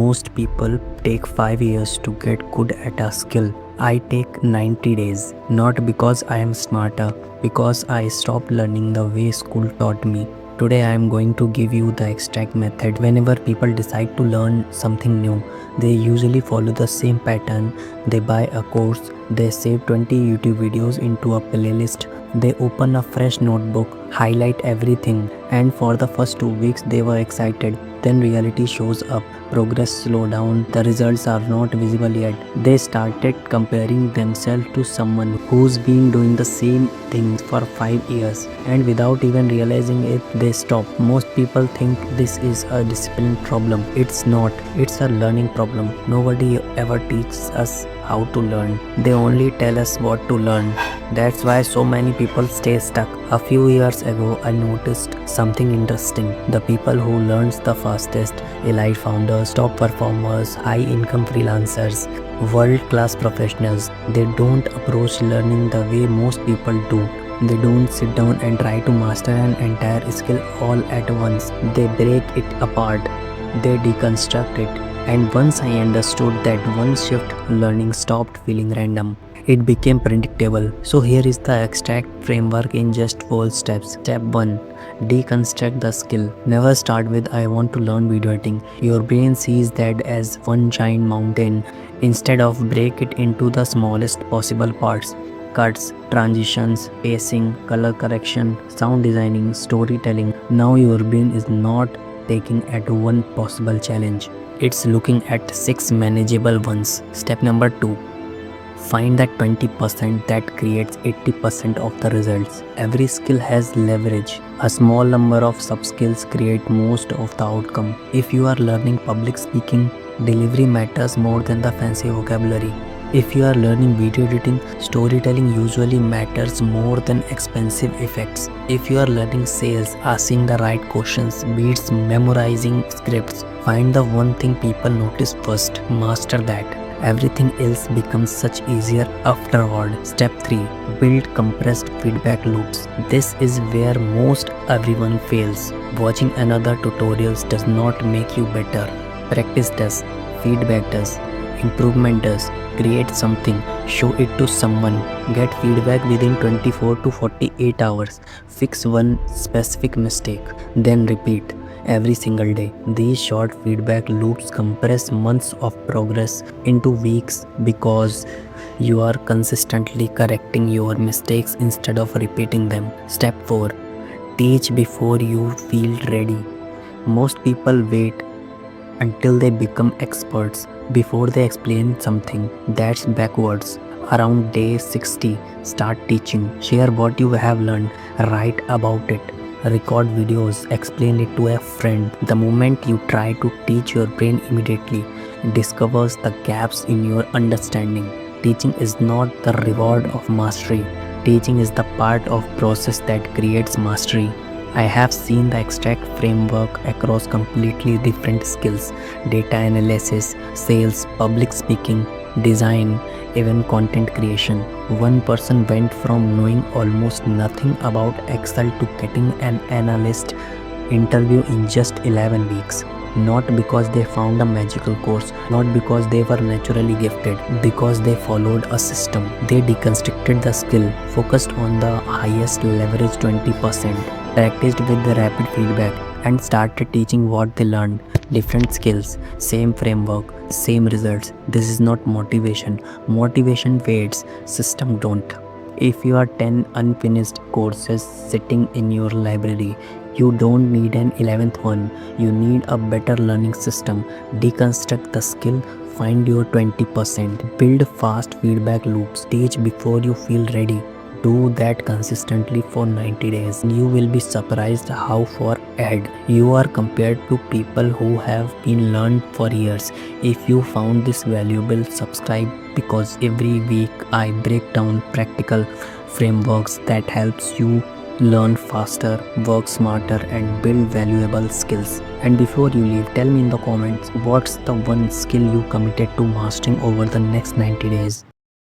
Most people take 5 years to get good at a skill. I take 90 days, not because I am smarter, because I stopped learning the way school taught me. Today I am going to give you the exact method. Whenever people decide to learn something new, they usually follow the same pattern. They buy a course, they save 20 YouTube videos into a playlist, they open a fresh notebook, highlight everything, and for the first 2 weeks they were excited. Then reality shows up, progress slows down, the results are not visible yet. They started comparing themselves to someone who's been doing the same things for 5 years, and without even realizing it, they stop. Most people think this is a discipline problem. It's not, it's a learning problem. Nobody ever teaches us how to learn. They only tell us what to learn. That's why so many people stay stuck. A few years ago, I noticed something interesting. The people who learns the fastest, elite founders, top performers, high-income freelancers, world-class professionals, they don't approach learning the way most people do. They don't sit down and try to master an entire skill all at once. They break it apart. They deconstruct it. And once I understood that one shift, learning stopped feeling random. It became predictable. So here is the exact framework in just 4 steps. Step 1. Deconstruct the skill. Never start with I want to learn video editing. Your brain sees that as one giant mountain. Instead of break it into the smallest possible parts. Cuts, transitions, pacing, color correction, sound designing, storytelling. Now your brain is not taking at one possible challenge. It's looking at 6 manageable ones. Step number 2. Find that 20% that creates 80% of the results. Every skill has leverage. A small number of sub-skills create most of the outcome. If you are learning public speaking, delivery matters more than the fancy vocabulary. If you are learning video editing, storytelling usually matters more than expensive effects. If you are learning sales, asking the right questions beats memorizing scripts. Find the one thing people notice first, master that. Everything else becomes such easier afterward. Step 3. Build compressed feedback loops. This is where most everyone fails. Watching another tutorials does not make you better. Practice does, feedback does, improvement does. Create something, show it to someone, get feedback within 24 to 48 hours. Fix one specific mistake, then repeat every single day. These short feedback loops compress months of progress into weeks because you are consistently correcting your mistakes instead of repeating them. Step 4. Teach before you feel ready. Most people wait until they become experts before they explain something. That's backwards. Around day 60, start teaching. Share what you have learned. Write about it. Record videos. Explain it to a friend. The moment you try to teach, your brain immediately discovers the gaps in your understanding. Teaching is not the reward of mastery. Teaching is the part of process that creates mastery. I have seen the exact framework across completely different skills: data analysis, sales, public speaking, design, even content creation. One person went from knowing almost nothing about Excel to getting an analyst interview in just 11 weeks. Not because they found a magical course, not because they were naturally gifted, because they followed a system. They deconstructed the skill, focused on the highest leverage 20%, practiced with the rapid feedback, and started teaching what they learned. Different skills, same framework, same results. This is not motivation. Motivation fades, system don't. If you are 10 unfinished courses sitting in your library, you don't need an 11th one. You need a better learning system. Deconstruct the skill, find your 20%. Build fast feedback loops. Teach before you feel ready. Do that consistently for 90 days. You will be surprised how far ahead you are compared to people who have been learned for years. If you found this valuable, subscribe, because every week I break down practical frameworks that helps you learn faster, work smarter, and build valuable skills. And before you leave, tell me in the comments, what's the one skill you committed to mastering over the next 90 days?